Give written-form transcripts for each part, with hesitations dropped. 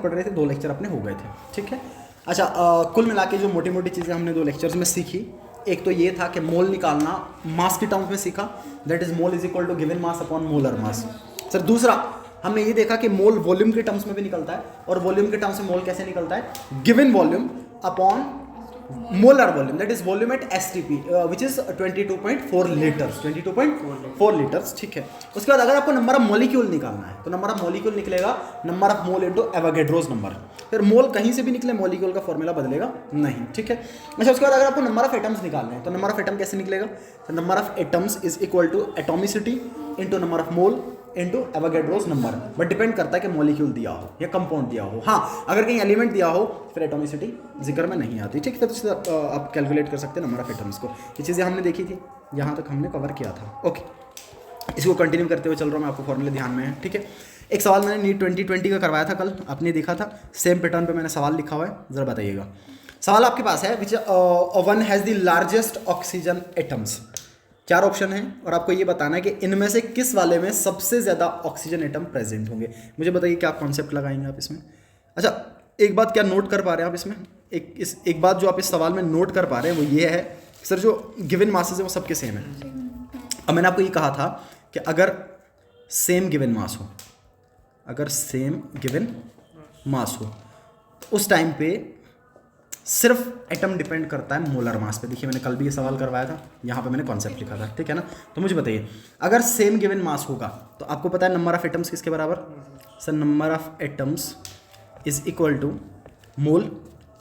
पढ़ रहे थे, 2 लेक्चर अपने हो गए थे, ठीक है। अच्छा, कुल मिला के जो मोटी मोटी चीज़ें हमने 2 लेक्चर्स में सीखी, एक तो ये था कि मोल निकालना मास की टर्म्स में सीखा, that is mole is equal to given mass upon molar mass. Sir दूसरा हमने ये देखा कि मोल वॉल्यूम के टर्म्स में भी निकलता है, और वॉल्यूम के टर्म्स में मोल कैसे निकलता है, given volume upon molar volume, that is volume at STP which is 22.4 litres, 22.4 litres, ठीक है। उसके बाद अगर आपको नंबर ऑफ मॉलिक्यूल निकालना है तो नंबर ऑफ मॉलिक्यूल निकलेगा number of mole into Avogadro's number. फिर मोल कहीं से भी निकले, मॉलिक्यूल का फॉर्मूला बदलेगा नहीं, ठीक है। अच्छा, उसके बाद अगर आपको नंबर ऑफ एटम्स निकालने हैं तो नंबर ऑफ एटम कैसे निकलेगा, तो number of atoms is equal to atomicity into number of mole into Avogadro's number, but depend करता है कि मॉलिक्यूल दिया हो या कंपाउंड दिया हो। हाँ, अगर कहीं एलिमेंट दिया हो फिर एटोमिसिटी जिक्र में नहीं आती, ठीक है। तो आप कैलकुलेट कर सकते हैं नंबर ऑफ एटम्स को। ये चीज़ें हमने देखी थी, यहाँ तक हमने कवर किया था, ओके। इसको कंटिन्यू करते हुए चल रहा हूँ मैं, आपको फॉर्मूले ध्यान में है, ठीक है। एक सवाल मैंने नीट 2020 का करवाया था कल, आपने देखा था, सेम पैटर्न पे मैंने सवाल लिखा हुआ है, ज़रा बताइएगा। सवाल आपके पास है, which one has the largest oxygen atoms. 4 option हैं और आपको ये बताना है कि इनमें से किस वाले में सबसे ज़्यादा ऑक्सीजन एटम प्रेजेंट होंगे। मुझे बताइए क्या कॉन्सेप्ट लगाएंगे आप इसमें। अच्छा, एक बात क्या नोट कर पा रहे हैं आप इसमें, एक बात जो आप इस सवाल में नोट कर पा रहे हैं वो ये है, सर जो गिवन मासेस है वो सबके सेम है। अब मैंने आपको ये कहा था कि अगर सेम गिवन मास हो, अगर सेम गिवन मास हो तो उस टाइम पे सिर्फ एटम डिपेंड करता है मोलर मास पे। देखिए मैंने कल भी ये सवाल करवाया था, यहाँ पे मैंने कॉन्सेप्ट लिखा था, ठीक है ना। तो मुझे बताइए, अगर सेम गिवन मास होगा तो आपको पता है नंबर ऑफ एटम्स किसके बराबर, sir number of atoms is equal to mole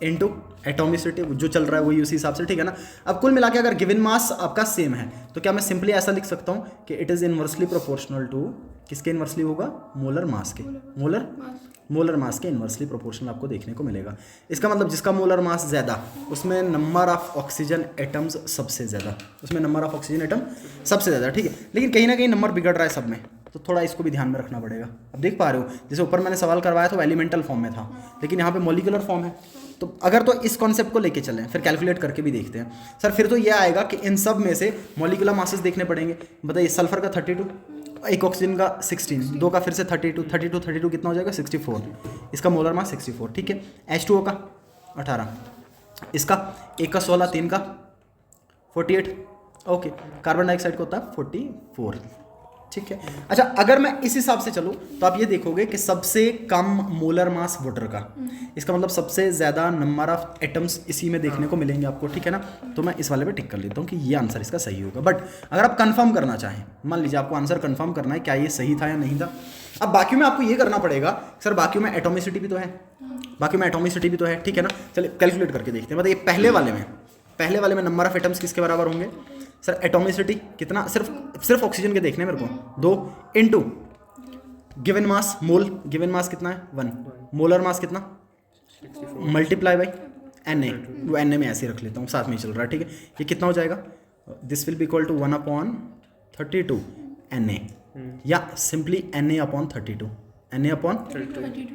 into atomicity, जो चल रहा है वही उसी हिसाब से, ठीक है ना। अब कुल मिला के अगर गिवन मास आपका सेम है तो क्या मैं सिंपली ऐसा लिख सकता हूँ कि it is inversely proportional to, किसके इनवर्सली होगा, मोलर मास के, मोलर मास के इनवर्सली प्रोपोर्शनल आपको देखने को मिलेगा। इसका मतलब जिसका मोलर मास ज़्यादा उसमें नंबर ऑफ ऑक्सीजन एटम्स सबसे ज़्यादा, उसमें नंबर ऑफ ऑक्सीजन एटम सबसे ज़्यादा, ठीक है। लेकिन कहीं ना कहीं नंबर बिगड़ रहा है सब में, तो थोड़ा इसको भी ध्यान में रखना पड़ेगा। अब देख पा रहे हो, जैसे ऊपर मैंने सवाल करवाया था वो एलिमेंटल फॉर्म में था, लेकिन यहाँ पे मॉलिक्यूलर फॉर्म है। तो अगर तो इस कॉन्सेप्ट को लेके चलें, फिर कैलकुलेट करके भी देखते हैं। सर फिर तो ये आएगा कि इन सब में से मॉलिक्यूलर मासेस देखने पड़ेंगे। बताइए, सल्फर का 32, एक ऑक्सीजन का 16, 2 का फिर से 32 कितना हो जाएगा 64, इसका मोलर मास 64, ठीक है। H2O का 18, इसका 1 का 16, 3 का 48, ओके। कार्बन डाइऑक्साइड का होता है 44, ठीक है। अच्छा, अगर मैं इस हिसाब से चलूँ तो आप ये देखोगे कि सबसे कम मोलर मास वाटर का, इसका मतलब सबसे ज़्यादा नंबर ऑफ एटम्स इसी में देखने को मिलेंगे आपको, ठीक है ना। तो मैं इस वाले पे टिक कर लेता हूँ कि ये आंसर इसका सही होगा। बट अगर आप कंफर्म करना चाहें, मान लीजिए आपको आंसर कंफर्म करना है क्या ये सही था या नहीं था, अब बाकी में आपको ये करना पड़ेगा, सर बाकी में एटोमिसिटी भी तो है, बाकी में एटोमिसिटी भी तो है, ठीक है ना। चलिए कैलकुलेट करके देखते हैं। बताइए पहले वाले में नंबर ऑफ एटम्स किसके बराबर होंगे, सर एटोमिसिटी कितना, सिर्फ ऑक्सीजन के देखने मेरे को 2 इंटू गिवन मास, मोल गिवन मास कितना है 1, मोलर मास कितना, मल्टीप्लाई बाई Na, वो Na में ऐसे रख लेता हूँ, साथ में ही चल रहा है, ठीक है। ये कितना हो जाएगा, this will be equal to 1/32 Na, या सिंपली Na/32,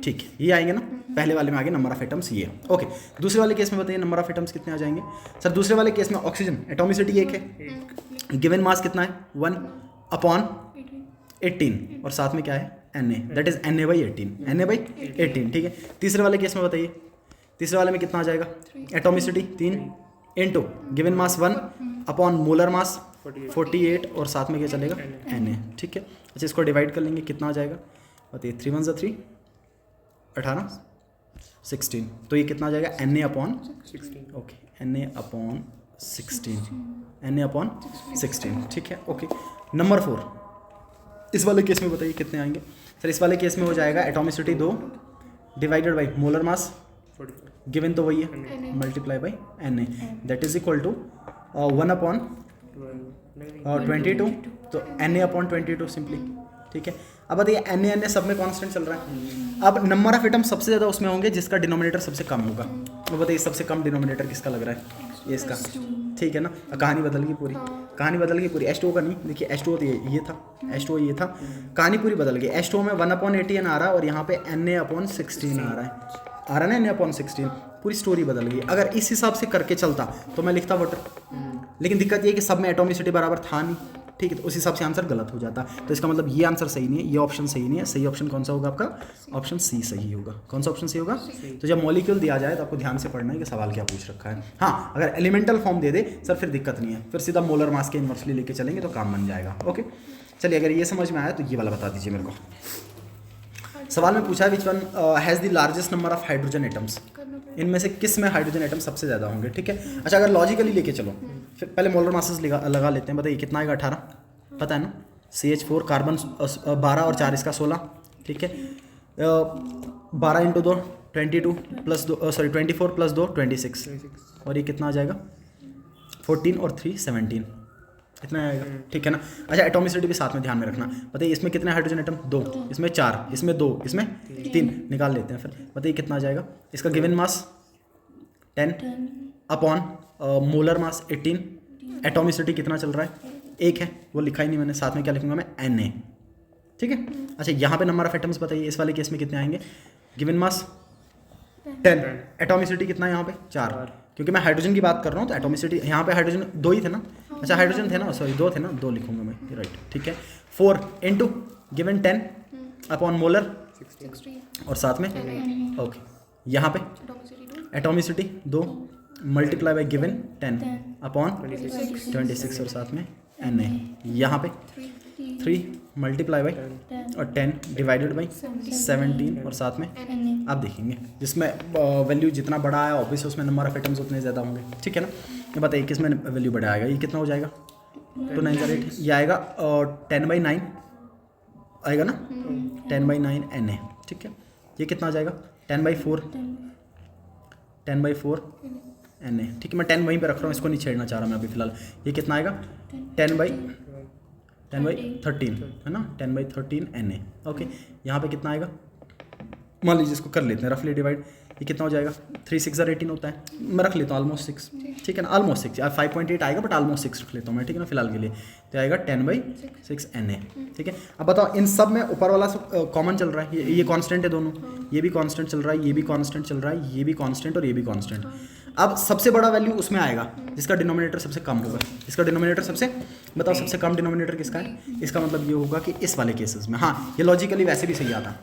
ठीक है, ये आएंगे ना। पहले वाले में आगे नंबर ऑफ एटम्स ये, ओके। दूसरे वाले केस में बताइए नंबर ऑफ एटम्स कितने आ जाएंगे। सर दूसरे वाले केस में ऑक्सीजन एटोमिसिटी 1 है, गिवन मास कितना है 1/18, और साथ में क्या है Na, दैट इज Na/18, ठीक है। तीसरे वाले केस में बताइए, तीसरे वाले में कितना आ जाएगा, atomicity 3 into given mass 1 molar mass 48, और साथ में क्या चलेगा Na, ठीक है। अच्छा, इसको डिवाइड कर लेंगे, कितना आ जाएगा बताइए, 3 1 3, 18 16, तो ये कितना आ जाएगा Na/16, ओके, Na/16, ठीक है, ओके। नंबर 4, इस वाले केस में बताइए कितने आएंगे। सर इस वाले केस में हो जाएगा atomicity 2 divided by molar mass, given तो वही है, multiply by Na, that is equal to 1/22, तो Na/22 सिंपली, ठीक है। अब बताइए Na सब में कांस्टेंट चल रहा है। अब नंबर ऑफ एटम सबसे ज़्यादा उसमें होंगे जिसका डिनोमिनेटर सबसे कम होगा। तो बताइए सबसे कम डिनोमिनेटर किसका लग रहा है, ये इसका, ठीक है ना। कहानी बदल गई पूरी, कहानी बदल गई पूरी। H2O का नहीं, देखिए H2O तो ये था, H2O ये था, कहानी पूरी बदल गई। H2O में 1/18 आ रहा है और यहाँ पे Na/16 आ रहा है ना, Na/16, पूरी स्टोरी बदल गई। अगर इस हिसाब से करके चलता तो मैं लिखता वाटर, लेकिन दिक्कत ये है कि सब में एटोमिसिटी बराबर था नहीं, ठीक है, तो उस हिसाब से आंसर गलत हो जाता। तो इसका मतलब ये आंसर सही नहीं है, ये ऑप्शन सही नहीं है। सही ऑप्शन कौन सा होगा आपका? ऑप्शन सी सही होगा। कौन सा ऑप्शन सही होगा? तो जब मॉलिक्यूल दिया जाए तो आपको ध्यान से पढ़ना है कि सवाल क्या पूछ रखा है। हाँ, अगर एलिमेंटल फॉर्म दे दे सर फिर दिक्कत नहीं है, फिर सीधा मोलर मास के इन्वर्सली लेके चलेंगे तो काम बन जाएगा। ओके, चलिए अगर ये समझ में आया तो ये वाला बता दीजिए मेरे को। सवाल में पूछा है which one has the largest number of hydrogen atoms, इनमें से किस में हाइड्रोजन एटम सबसे ज़्यादा होंगे। ठीक है, अच्छा अगर लॉजिकली लेके चलो, फिर पहले मोलर मासेस लगा लेते हैं। बताइए कितना आएगा? 18, पता है ना? CH4 कार्बन 12 और 4 इसका 16। ठीक है, 12 × 2 22 प्लस 2 सॉरी 24 प्लस 2 26, और ये कितना आ जाएगा? 14 और 3 17, इतना आएगा। ठीक है ना? अच्छा एटॉमिसिटी भी साथ में ध्यान में रखना। बताइए इसमें कितने हाइड्रोजन एटम? 2, इसमें 4, इसमें 2, इसमें 3, निकाल लेते हैं। फिर बताइए कितना आ जाएगा? इसका गिवन मास 10 अपॉन मोलर मास 18, एटॉमिसिटी कितना चल रहा है? 1 है, वो लिखा ही नहीं मैंने। साथ में क्या लिखूंगा मैं? Na। ठीक है, अच्छा यहाँ पे नंबर ऑफ एटम्स बताइए इस वाले केस में कितने आएंगे? गिवन मास 10, एटॉमिसिटी कितना है यहाँ पे? 4, क्योंकि मैं हाइड्रोजन की बात कर रहा हूँ तो एटॉमिसिटी यहाँ पे हाइड्रोजन 2 ही थे ना। अच्छा हाइड्रोजन थे ना, सॉरी 2 थे ना, 2 लिखूंगा मैं, राइट। ठीक है, 4 × गिवन 10 अपॉन मोलर 60 और साथ में ओके, यहाँ पे atomicity 2 multiply by given 10 upon 26 और साथ में Na, यहाँ पे 3 मल्टीप्लाई बाई और 10 डिवाइडेड बाई 17 और साथ में आप देखेंगे जिसमें वैल्यू जितना बड़ा आया ऑब्वियस उसमें नंबर ऑफ एटम्स उतने ज़्यादा होंगे। ठीक है ना? ये बताइए किस में वैल्यू बड़ा आएगा? ये कितना हो जाएगा? 2 9 8, ये आएगा और 10/9 आएगा ना, 10/9 Na। ठीक है, ये कितना आ जाएगा? 10/4 Na। ठीक है, मैं 10 वहीं पे रख रहा हूँ, इसको नहीं छेड़ना चाह रहा मैं अभी फिलहाल। ये कितना आएगा? 10/13 है ना, 10/13 Na। ओके, यहाँ पे कितना आएगा? मान लीजिए इसको कर लेते हैं रफली डिवाइड, ये कितना हो जाएगा? 3 6 18 होता है, मैं रख लेता हूँ ऑलमोस्ट 6। ठीक है ना, ऑलमोस्ट 6, 5.8 आएगा बट ऑलमोस्ट 6 रख लेता हूँ मैं। ठीक है ना, फिलहाल के लिए तो आएगा 10/6 Na। ठीक है, अब बताओ इन सब में ऊपर वाला कॉमन चल रहा है, ये कांस्टेंट है दोनों, ये भी कांस्टेंट चल रहा है, ये भी कांस्टेंट चल रहा है, ये भी कांस्टेंट और ये भी कांस्टेंट। अब सबसे बड़ा वैल्यू उसमें आएगा जिसका डिनोमिनेटर सबसे कम होगा। इसका डिनोमिनेटर सबसे, बताओ सबसे कम डिनोमिनेटर किसका है? इसका मतलब ये होगा कि इस वाले केसेस में, हाँ ये लॉजिकली वैसे भी सही आता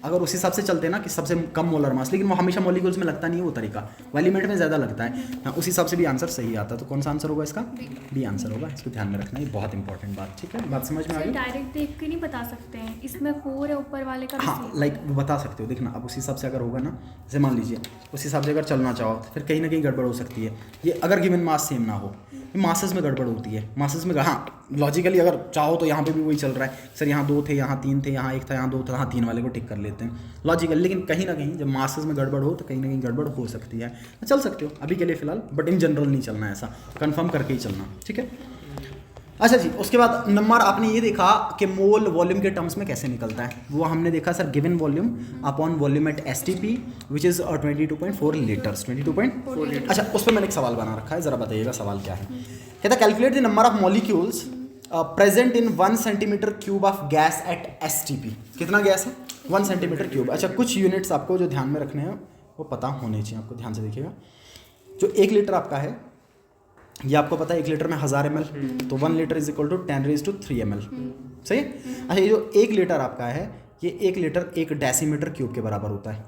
अगर उस हिसाब से चलते ना कि सबसे कम मोलर मास, लेकिन वो हमेशा मॉलिक्यूल्स में लगता नहीं है वो तरीका, वो एलिमेंट में ज़्यादा लगता है। हाँ, उस हिसाब से भी आंसर सही आता। तो कौन सा आंसर होगा इसका? बी आंसर होगा। इसको ध्यान में रखना, ये बहुत इंपॉर्टेंट बात। ठीक है, बात समझ में आ गई? डायरेक्ट देख के नहीं बता सकते हैं, इसमें 4 है ऊपर वाले का। हाँ लाइक वो बता सकते हो, देखना अब उस हिसाब से अगर होगा ना, जैसे मान लीजिए उस हिसाब से अगर चलना चाहो तो फिर कहीं ना कहीं गड़बड़ हो सकती है। ये अगर गिवन मास सेम ना हो, मासेस में गड़बड़ होती है। मासेस में हाँ लॉजिकली अगर चाहो तो यहाँ पे भी वही चल रहा है, सर यहाँ 2 थे, यहाँ 3 थे, यहाँ 1 था, यहाँ 2 था, हाँ 3 वाले को टिक कर लेते हैं लॉजिकली। लेकिन कहीं ना कहीं जब मासेस में गड़बड़ हो तो कहीं ना कहीं गड़बड़ हो सकती है। चल सकते हो अभी के लिए फिलहाल, बट इन जनरल नहीं चलना है, ऐसा कंफर्म करके ही चलना। ठीक है, अच्छा जी, उसके बाद नंबर आपने ये देखा कि मोल वॉल्यूम के टर्म्स में कैसे निकलता है, वो हमने देखा sir given volume upon volume at STP which is 22.4 litres, 22.4 litre. अच्छा उस पर मैंने एक सवाल बना रखा है, ज़रा बताइएगा सवाल क्या है। कहता है calculate the number of molecules present in 1 centimetre cube of gas at STP। कितना गैस है? 1 सेंटीमीटर क्यूब। अच्छा कुछ यूनिट्स आपको जो ध्यान में रखने हैं वो पता होने चाहिए, आपको ध्यान से देखिएगा। जो 1 लीटर आपका है ये आपको पता है 1 लीटर में 1000 ml, तो 1 litre is equal to 10⁻³ ml। सही है? अच्छा ये जो 1 लीटर आपका है ये 1 लीटर 1 डेसीमीटर क्यूब के बराबर होता है।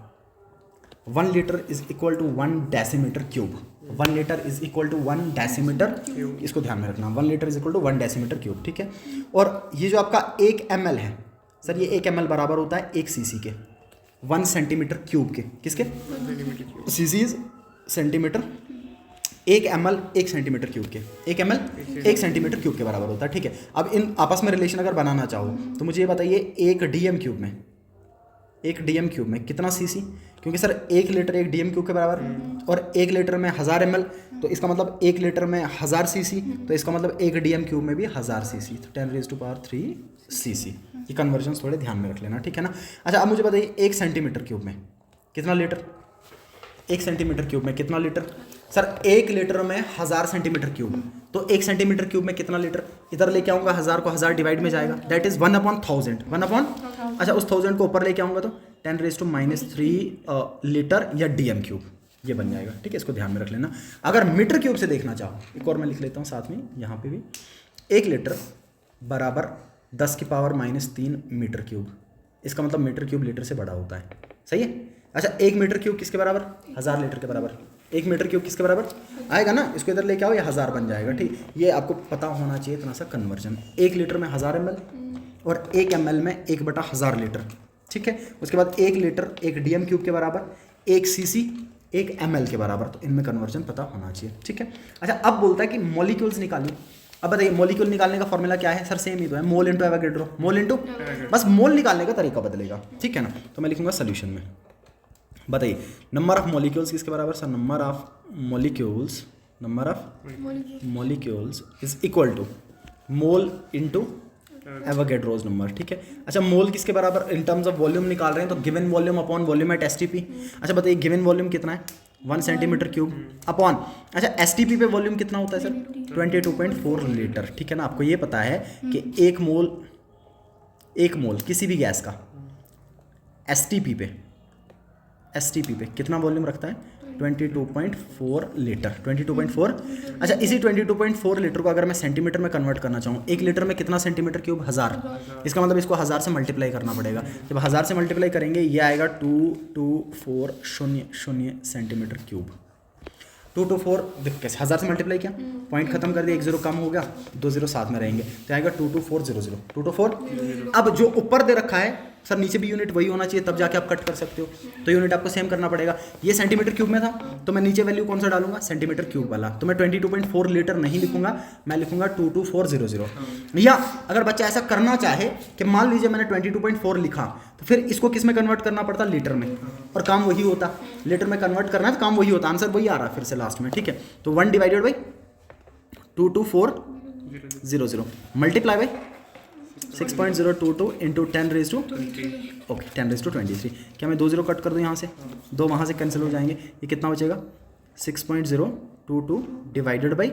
1 litre is equal to 1 decimetre cube. 1 litre is equal to 1 decimetre, इसको ध्यान में रखना, 1 litre is equal to 1 decimetre cube. ठीक है, और ये जो आपका 1 ml है सर, ये 1 ml बराबर होता है 1 cc के, 1 सेंटीमीटर क्यूब के। किसके? cc is centimetre, 1 ml 1 centimetre cube के, 1 ml 1 सेंटीमीटर क्यूब के बराबर होता है। ठीक है, अब इन आपस में रिलेशन अगर बनाना चाहो तो मुझे ये बताइए 1 dm क्यूब में, 1 dm क्यूब में कितना cc? क्योंकि सर 1 लीटर 1 dm क्यूब के बराबर और 1 लीटर में 1000 ml, तो इसका मतलब 1 लीटर में 1000 cc, तो इसका मतलब 1 dm क्यूब में भी 1000 cc, तो 10⁻³ cc। ये कन्वर्जन्स थोड़े ध्यान में रख लेना। ठीक है ना? अच्छा अब मुझे बताइए 1 सेंटीमीटर क्यूब में कितना लीटर? 1 सेंटीमीटर क्यूब में कितना लीटर? सर 1 लीटर में 1000 सेंटीमीटर क्यूब, तो 1 सेंटीमीटर क्यूब में कितना लीटर? इधर लेके आऊँगा 1000 को 1000 डिवाइड में जाएगा, दैट इज 1/1000, 1/। अच्छा उस 1000 को ऊपर लेके आऊँगा तो 10⁻³ लीटर या dm क्यूब ये बन जाएगा। ठीक है, इसको ध्यान में रख लेना। अगर मीटर क्यूब से देखना चाहो, एक और मैं लिख लेता हूँ साथ में यहाँ पे भी, 1 लीटर बराबर 10 की पावर -3 मीटर क्यूब। इसका मतलब मीटर क्यूब लीटर से बड़ा होता है, सही है। अच्छा 1 मीटर क्यूब किसके बराबर? 1000 लीटर के बराबर। 1 मीटर क्यूब किसके बराबर आएगा ना, इसको इधर लेके आओ, ये 1000 बन जाएगा, ठीक। ये आपको पता होना चाहिए इतना सा कन्वर्जन। 1 लीटर में 1000 ml और 1 ml में 1/1000 लीटर, ठीक है। उसके बाद 1 लीटर 1 DM क्यूब के बराबर, 1 cc 1 ml के बराबर, तो इनमें कन्वर्जन पता होना चाहिए, ठीक है। अच्छा अब बोलता है कि मॉलिक्यूल्स निकालिए। अब बताइए मॉलिक्यूल निकालने का फॉर्मूला क्या है सर? सेम ही तो है, मोल इंटू एवोगैड्रो, मोल इंटू, बस मोल निकालने का तरीका बदलेगा, ठीक है ना। तो मैं लिखूंगा सोल्यूशन में, बताइए नंबर ऑफ मॉलिक्यूल्स किसके बराबर sir? Number of molecules is equal to mole into Avogadro's number, ठीक है। अच्छा मोल किसके बराबर? इन टर्म्स ऑफ वॉल्यूम निकाल रहे हैं तो given volume upon volume at STP। अच्छा बताइए गिवन वॉल्यूम कितना है? 1 सेंटीमीटर क्यूब अपॉन, अच्छा STP पे वॉल्यूम कितना होता है सर? 22.4 लीटर, ठीक है ना। आपको ये पता है कि एक मोल किसी भी गैस का STP पे कितना वॉल्यूम रखता है? 22.4 लीटर, 22.4। अच्छा इसी 22.4 लीटर को अगर मैं सेंटीमीटर में कन्वर्ट करना चाहूँ, 1 लीटर में कितना सेंटीमीटर क्यूब? 1000। इसका मतलब इसको 1000 से मल्टीप्लाई करना पड़ेगा। जब 1000 से मल्टीप्लाई करेंगे ये आएगा 2240 सेंटीमीटर क्यूब। 224 देख कैसे 1000 से मल्टीप्लाई किया, पॉइंट खत्म कर दिया, 1 0 कम हो गया, 2 0 साथ में रहेंगे, तो आएगा 22400 224। अब जो ऊपर दे रखा है सर नीचे भी यूनिट वही होना चाहिए, तब जाके आप कट कर सकते हो, तो यूनिट आपको सेम करना पड़ेगा। ये सेंटीमीटर क्यूब में था तो मैं नीचे वैल्यू कौन सा डालूंगा? सेंटीमीटर क्यूब वाला। तो मैं 22.4 लीटर नहीं लिखूंगा, मैं लिखूंगा 22400। या अगर बच्चा ऐसा करना चाहे कि मान लीजिए मैंने 22.4 लिखा, तो फिर इसको किस में कन्वर्ट करना पड़ता? लीटर में, और काम वही होता। लीटर में कन्वर्ट करना है तो काम वही होता, आंसर वही आ रहा है फिर से लास्ट में, ठीक है। तो 1 divided by 22400 multiply by 6.022 into 10 okay 10⁻23। क्या मैं 2 0 कट कर दूँ यहाँ से? 2 वहाँ से कैंसिल हो जाएंगे, ये कितना बचेगा? 6.022 डिवाइडेड बाई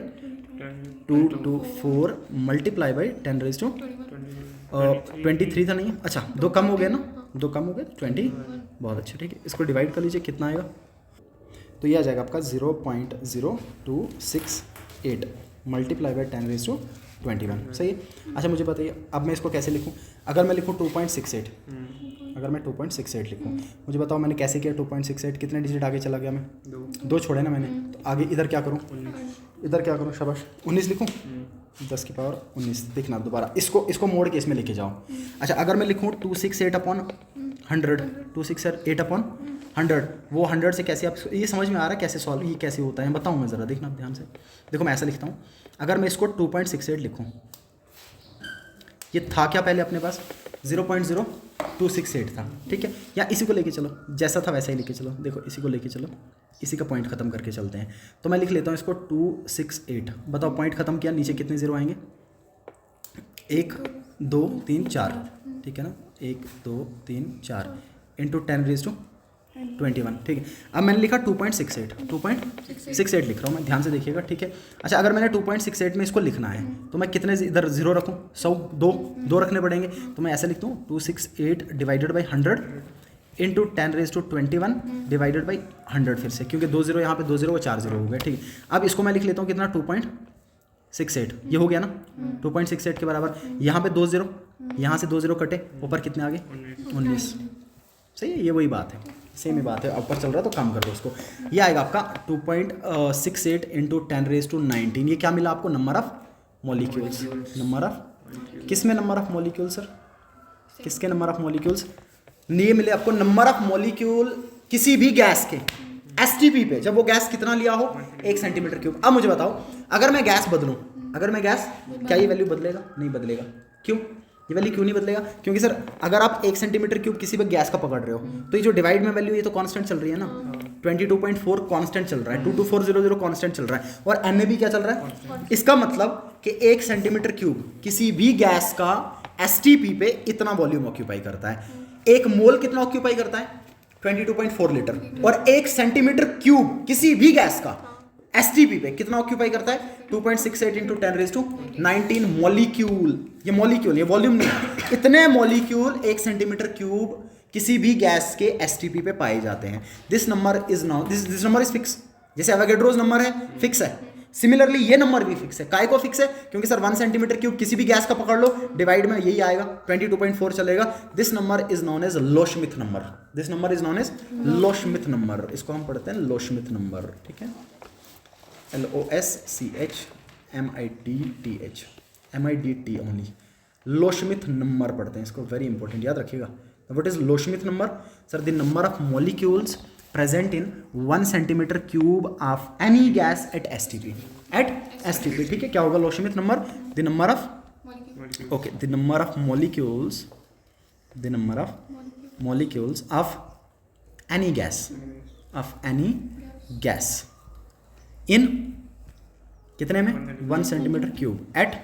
224 मल्टीप्लाई बाई 10⁻23 था नहीं? अच्छा 2 कम हो गया ना, 2 कम हो गए 20, बहुत अच्छा, ठीक है। इसको डिवाइड कर लीजिए, कितना आएगा? तो ये आ जाएगा आपका 0.0268 मल्टीप्लाई बाई 10⁻21, सही है। अच्छा मुझे बताइए अब मैं इसको कैसे लिखूं? अगर मैं लिखूं 2.68, अगर मैं 2.68 लिखूं, मुझे बताओ मैंने कैसे किया? 2.68 कितने डिजिट आगे चला गया मैं? 2 छोड़े ना मैंने, तो आगे इधर क्या करूं? इधर क्या करूं? शाबाश 19 लिखूं, 10 की पावर 19। देखना दोबारा इसको मोड़ के इसमें लेके जाओ। अच्छा अगर मैं लिखूँ 268/100, 268/100, वो 100 से कैसे, आप ये समझ में आ रहा है कैसे सॉल्व, ये कैसे होता है बताऊँ मैं ज़रा, देखना ध्यान से। देखो मैं ऐसा लिखता हूँ, अगर मैं इसको 2.68 लिखूँ, ये था क्या पहले अपने पास? 0.0268 था, ठीक है। या इसी को लेके चलो, जैसा था वैसा ही लेके चलो, देखो इसी को लेके चलो, इसी का पॉइंट खत्म करके चलते हैं। तो मैं लिख लेता हूँ इसको 268, बताओ पॉइंट खत्म किया, नीचे कितने जीरो आएंगे? 1 2 3 4, ठीक है ना, 1 2 3 4 इंटू 10⁻21, ठीक है। अब मैंने लिखा 2.68 लिख रहा हूँ मैं, ध्यान से देखिएगा, ठीक है। अच्छा अगर मैंने 2.68 में इसको लिखना है तो मैं कितने इधर जीरो रखूँ? 100 रखने पड़ेंगे, तो मैं ऐसे लिखता हूँ 268 divided by 100 into 10⁻21 divided by 100, फिर से क्योंकि 2 0 यहाँ पे 2 0 वो 4 0 हो गए, ठीक है। अब इसको मैं लिख लेता हूँ कितना? 2.68, ये हो गया ना 2.68 के बराबर। यहाँ पे 2 0, यहाँ से 2 0 कटे, ऊपर कितने आ गए? 19, सही है। ये वही बात है, सेम ही बात है, ऊपर चल रहा है तो कम कर दो उसको। ये आएगा आपका 2.68 इंटू 10⁻19। ये क्या मिला आपको? Number of molecules. Number of किस में? नंबर ऑफ मॉलिक्यूल सर, किसके नंबर ऑफ मॉलिक्यूल्स? ये मिले आपको नंबर ऑफ मॉलिक्यूल किसी भी गैस के STP पे, जब वो गैस कितना लिया हो? 1 सेंटीमीटर क्यूब। अब मुझे बताओ अगर मैं गैस बदलूं, क्या ये वैल्यू बदलेगा? नहीं बदलेगा। क्यों? ये वैल्यू क्यों नहीं बदलेगा? क्योंकि सर अगर आप 1 सेंटीमीटर क्यूब किसी भी गैस का पकड़ रहे हो तो ये जो डिवाइड में वैल्यू ये तो कांस्टेंट चल रही है ना, 22.4 कांस्टेंट चल रहा है, 22400 कांस्टेंट चल रहा है, और एन में भी क्या चल रहा है? इसका मतलब कि 1 सेंटीमीटर क्यूब किसी भी गैस का STP पे इतना वॉल्यूम ऑक्यूपाई करता है। 1 मोल कितना ऑक्यूपाई करता है? 22.4 लीटर। और 1 सेंटीमीटर क्यूब किसी भी गैस का STP पे कितना ऑक्यूपाई करता है? 2.68 इंटू 10⁻19 मॉलिक्यूल। ये मॉलिक्यूल, ये वॉल्यूम नहीं है। इतने मॉलिक्यूल 1 सेंटीमीटर क्यूब किसी भी गैस के STP पे पाए जाते हैं। This number is fix. जैसे एवोगैड्रोस नंबर है, फिक्स है, सिमिलरली ये नंबर भी फिक्स है। काय को फिक्स है? क्योंकि सर 1 सेंटीमीटर क्यूब किसी भी गैस का पकड़ लो, डिवाइड में यही आएगा, 22.4 चलेगा। This number is known as Loschmidt number. This number is known as Loschmidt number. इसको हम पढ़ते हैं लो श्मिथ नंबर, ठीक है, LOSCHMITTH, MIDT only, Loschmidt number पढ़ते हैं इसको, वेरी इंपॉर्टेंट, याद रखिएगा। What is Loschmidt number? Sir the number of molecules present in 1 centimeter cube of any gas at STP, ठीक है। क्या होगा Loschmidt number? The number of, okay, the number of molecules of any gas in कितने में? 1 centimetre cube eight,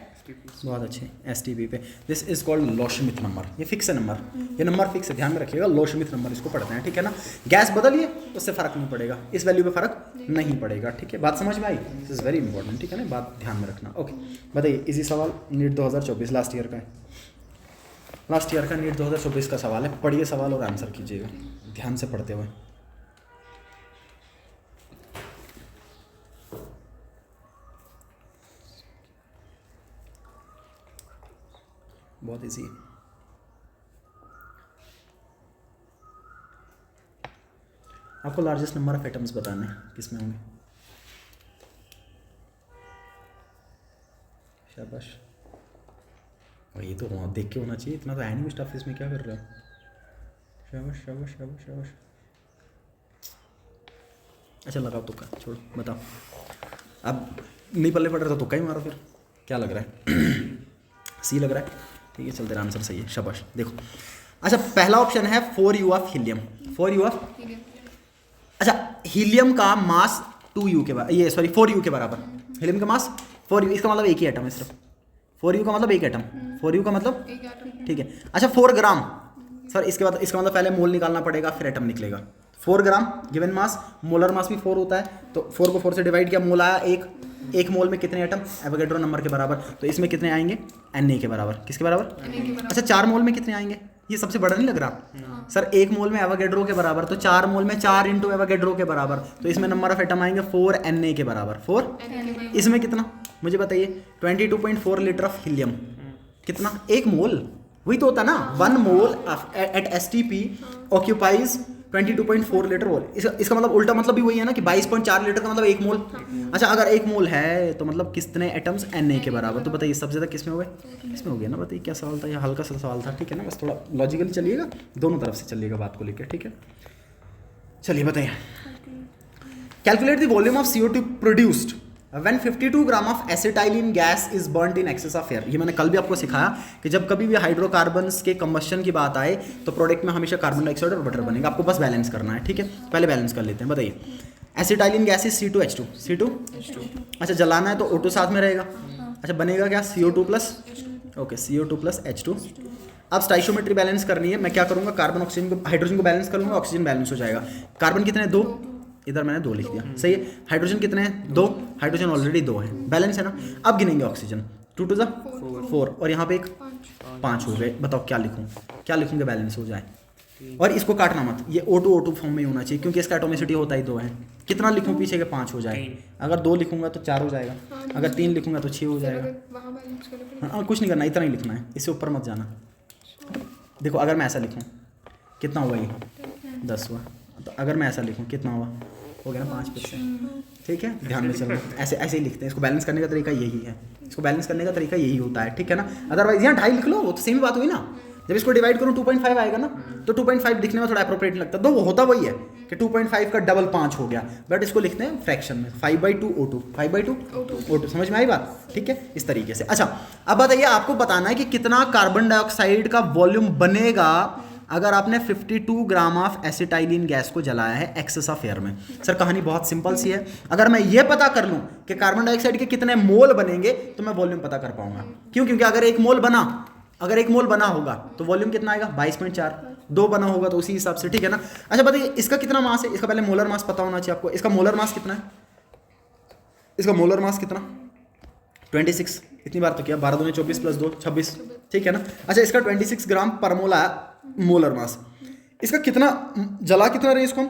बहुत अच्छे, STP पे। This is called Loschmidt number. ये फिक्स है नंबर, ये नंबर फिक्स है, ध्यान में रखिएगा। लो श्मिथ नंबर इसको पढ़ते हैं, ठीक है ना। गैस बदलिए उससे फर्क नहीं पड़ेगा, इस वैल्यू पे फर्क नहीं पड़ेगा, ठीक है। बात समझ में आई? दिस इज वेरी इंपॉर्टेंट, ठीक है ना, बात ध्यान में रखना। ओके, बताइए, इजी सवाल, नीट 2024 लास्ट ईयर का है, लास्ट ईयर का नीट 2024 का सवाल है। पढ़िए सवाल और आंसर कीजिएगा ध्यान से पढ़ते हुए। बहुत इजी है। आपको लार्जेस्ट नंबर ऑफ एटम्स बताने हैं, किसमें होंगे? शाबाश, और ये तो देख के होना चाहिए, इतना तो है नहीं स्टफ, इसमें क्या कर रहे हो? शाबाश शाबाश शाबाश शाबाश। अच्छा लगाओ तुक्का, छोड़ो, बताओ। अब नहीं पल्ले पड़ रहा तो तुक्का ही मारो फिर, क्या लग रहा है? सी लग रहा है, ठीक है, चल तेरा आंसर सही है, शाबाश। देखो, अच्छा पहला ऑप्शन है 4u of helium, 4u of, अच्छा हीलियम का मास 2u के बराबर, ये सॉरी 4u के बराबर, हीलियम का मास 4u, इसका मतलब एक ही एटम है सिर्फ, 4u का मतलब एक एटम, 4u का मतलब, ठीक है। अच्छा 4 ग्राम, सर इसके बाद इसका मतलब पहले मोल निकालना पड़ेगा फिर एटम निकलेगा। 4 ग्राम गिवन मास, मोलर मास भी 4 होता है, तो 4 को 4 से डिवाइड किया, मोल आया एक मोल में कितने एटम? एवोगैड्रो नंबर के बराबर, तो इसमें कितने आएंगे? Na के बराबर। किसके बराबर? अच्छा 4 मोल में कितने आएंगे? ये सबसे बड़ा नहीं लग रहा? सर 1 मोल में एवोगैड्रो के बराबर, तो 4 मोल में 4 इंटू एवोगैड्रो के बराबर, तो इसमें नंबर ऑफ एटम आएंगे 4 Na के बराबर। 4 इसमें कितना मुझे बताइए? 22.4 लीटर ऑफ हीलियम, कितना? 1 मोल, वही तो होता ना, 1 mole at STP occupies 22.4 litre mole. इसका मतलब उल्टा मतलब भी वही है ना कि 22.4 लीटर का मतलब 1 मोल। अच्छा अगर 1 मोल है तो मतलब कितने एटम्स Na के बराबर, तो बताइए सबसे ज़्यादा किसमें हो गए? इसमें हो गया ना। बताइए क्या सवाल था, ये हल्का सा सवाल था, ठीक है ना, बस थोड़ा लॉजिकली चलिएगा, दोनों तरफ से चलिएगा बात को लेकर, ठीक है। चलिए बताइए, calculate the volume of CO2 produced when 52 gram of acetylene gas is burned in excess of air. ये मैंने कल भी आपको सिखाया कि जब कभी भी हाइड्रोकार्बन्स के कंबस्शन की बात आए तो प्रोडक्ट में हमेशा कार्बन डाइऑक्साइड और वाटर बनेगा, आपको बस बैलेंस करना है, ठीक है। पहले बैलेंस कर लेते हैं, बताइए। Acetylene gas is C2H2, C2, अच्छा जलाना है तो O2 साथ में रहेगा, अच्छा बनेगा क्या? CO2 plus, okay CO2 plus H2। अब स्टाइशियोमेट्री बैलेंस करनी है, मैं क्या करूँगा? कार्बन ऑक्सीजन को, हाइड्रोजन को बैलेंस करूँगा, ऑक्सीजन बैलेंस हो जाएगा। कार्बन कितने? 2, इधर मैंने 2 लिख दिया, सही है। हाइड्रोजन कितने हैं? 2, हाइड्रोजन ऑलरेडी 2 है, बैलेंस है ना। अब गिनेंगे ऑक्सीजन, 2 टू 4 और यहाँ पे 5 हो गए। बताओ क्या लिखूँ, क्या लिखूँगे बैलेंस हो जाए? और इसको काटना मत, ये O2 फॉर्म में होना चाहिए क्योंकि इसका एटोमिसिटी होता ही 2 है। कितना लिखूँ पीछे के? 5 हो जाए। अगर 2 लिखूँगा तो 4 हो जाएगा, अगर 3 लिखूँगा तो 6 हो जाएगा। हाँ कुछ नहीं करना, इतना ही लिखना है, इससे ऊपर मत जाना। देखो अगर मैं ऐसा लिखूँ कितना हुआ? ये 10 हुआ। तो अगर मैं ऐसा लिखूँ कितना हुआ? हो गया ना 5%, ठीक है। ध्यान में चलो, ऐसे ऐसे ही लिखते हैं। इसको बैलेंस करने का तरीका यही है, इसको बैलेंस करने का तरीका यही होता है, ठीक है ना। अदरवाइज यहाँ 2.5 लिख लो, वो तो सेम बात हुई ना। जब इसको डिवाइड करूँ 2.5 आएगा ना, तो 2.5 दिखने में थोड़ा अप्रोप्रिएट लगता है, तो वो होता वही है कि 2.5 का डबल 5 हो गया, बट इसको लिखते हैं फ्रैक्शन में, 5/2 O2, 5/2 O2। समझ में आई बात, ठीक है, इस तरीके से। अच्छा अब बताइए, आपको बताना है कि कितना कार्बन डाइऑक्साइड का वॉल्यूम बनेगा अगर आपने 52 ग्राम ऑफ एसिटाइलिन गैस को जलाया है एक्सेस ऑफ एयर में। सर कहानी बहुत सिंपल सी है, अगर मैं ये पता कर लूं कि कार्बन डाइऑक्साइड के कितने मोल बनेंगे तो मैं वॉल्यूम पता कर पाऊंगा। क्यों? क्योंकि अगर 1 मोल बना होगा तो वॉल्यूम कितना आएगा? 22.4। 2 बना होगा तो उसी हिसाब से, ठीक है ना। अच्छा बताइए इसका कितना मास है? इसका पहले मोलर मास पता होना चाहिए आपको। इसका मोलर मास कितना है? इसका मोलर मास कितना? 26। इतनी बार तो किया, 12 दूनी 24 प्लस 2 26, ठीक है ना। अच्छा इसका 26 ग्राम पर मोल आया मोलर मास। इसका कितना जला कितना रहे इसको हम?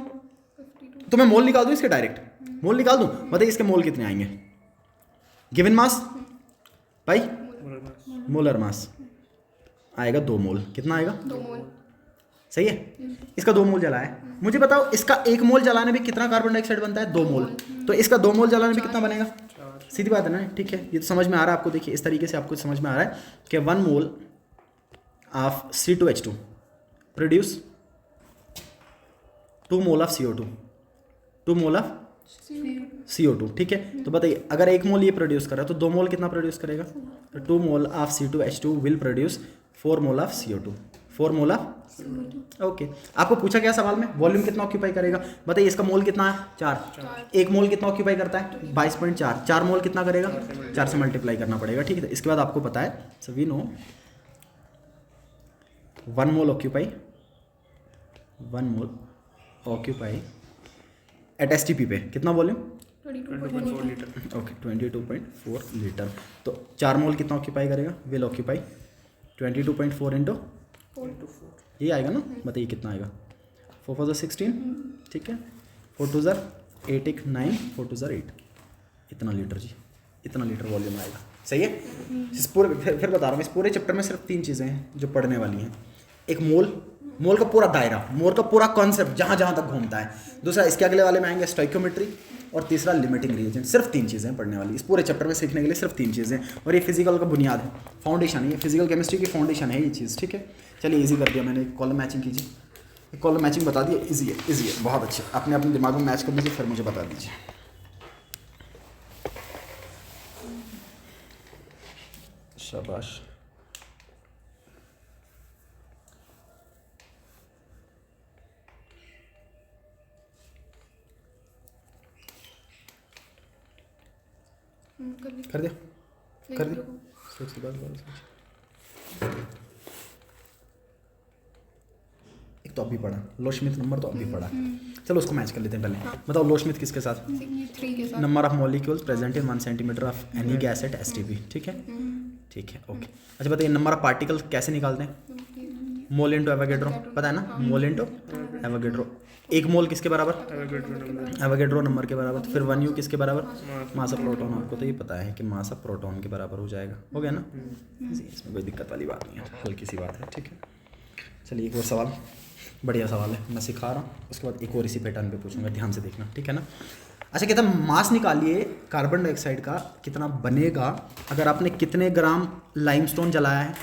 तो मैं मोल निकाल दूं इसके, डायरेक्ट मोल निकाल दूं। बताइए इसके मोल कितने आएंगे? गिवन मास भाई मोलर मास आएगा 2 मोल। कितना आएगा? 2 मोल। सही है। इसका 2 मोल जला है। मुझे बताओ इसका 1 मोल जलाने में कितना कार्बन डाइऑक्साइड बनता है? 2 मोल। तो इसका 2 मोल जलाने में कितना बनेगा? सीधी बात है ना, ठीक है। ये तो समझ में आ रहा है आपको। देखिए इस तरीके से आपको समझ में आ रहा है कि 1 mole of C2H2 produce 2 mole of CO2, 2 mole of CO2, ठीक है। तो बताइए अगर 1 मोल ये प्रोड्यूस कर रहा है तो 2 मोल कितना प्रोड्यूस करेगा? तो 2 mole of C2H2 will produce 4 mole of CO2, 4 mole of okay. आपको पूछा गया सवाल में वॉल्यूम कितना ऑक्यूपाई करेगा? बताइए इसका मोल कितना है? 4। 1 मोल कितना ऑक्यूपाई करता है? 22.4। 4 मोल कितना करेगा? 4 से मल्टीप्लाई करना पड़ेगा, ठीक है। इसके बाद आपको पता है, so we know 1 mole occupy at STP पे कितना वॉल्यूम? 22.4 लीटर। Okay 22.4 litre. तो 4 मोल कितना ऑक्यूपाई करेगा? विल ऑक्यूपाई 22.4 इंटू 4 ये आएगा ना। बताइए कितना आएगा? 4 4 16, ठीक है। 4 2 8 1 9 4 2 8 इतना लीटर जी, इतना लीटर वॉल्यूम आएगा। सही है। इस पूरे फिर बता रहा हूँ, इस पूरे चैप्टर में सिर्फ 3 चीज़ें हैं जो पढ़ने वाली हैं। एक मोल का पूरा दायरा, मोल का पूरा कॉन्सेप्ट जहाँ जहाँ तक घूमता है। दूसरा इसके अगले वाले में आएंगे स्टोइकियोमेट्री, और तीसरा लिमिटिंग रिएजेंट। सिर्फ 3 चीज़ें पढ़ने वाली इस पूरे चैप्टर में सीखने के लिए, सिर्फ 3 चीज़ें। और ये फिजिकल का बुनियाद है, फाउंडेशन है, ये फिजिकल केमिस्ट्री की फाउंडेशन है ये चीज़, ठीक है। चलिए इजी कर दिया मैंने। कॉलम मैचिंग कीजिए। कॉलम मैचिंग बता दिया, इजी है बहुत अच्छे। अपने अपने दिमाग में मैच कर लीजिए, फिर मुझे बता दीजिए। शाबाश। कर दिया। एक तो अभी पढ़ा लोशमिथ नंबर, तो अभी पढ़ा। चलो उसको मैच कर लेते हैं पहले। बताओ लोशमिथ किसके साथ? 3 के साथ। Number of molecules present in 1 centimetre of any gas at STP, ठीक है। ठीक है ओके। अच्छा बताइए नंबर ऑफ पार्टिकल्स कैसे निकालते हैं? मोल इंटू एवोगैड्रो, पता है ना? मोल इंटू एवोगैड्रो। 1 मोल किसके बराबर? एवोगैड्रो नंबर के बराबर। तो फिर 1U किसके बराबर? Mass of proton. आपको तो ये पता है कि मास ऑफ प्रोटॉन के बराबर हो जाएगा। हो गया ना? इसमें कोई दिक्कत वाली बात नहीं है, हल्की सी बात है, ठीक है। चलिए एक और सवाल, बढ़िया सवाल है, मैं सिखा रहा हूँ। उसके बाद एक और इसी पैटर्न पे पूछूंगा, ध्यान से देखना, ठीक है ना। अच्छा कहता है मास निकालिए कार्बन डाइऑक्साइड का कितना बनेगा अगर आपने कितने ग्राम लाइमस्टोन जलाया है?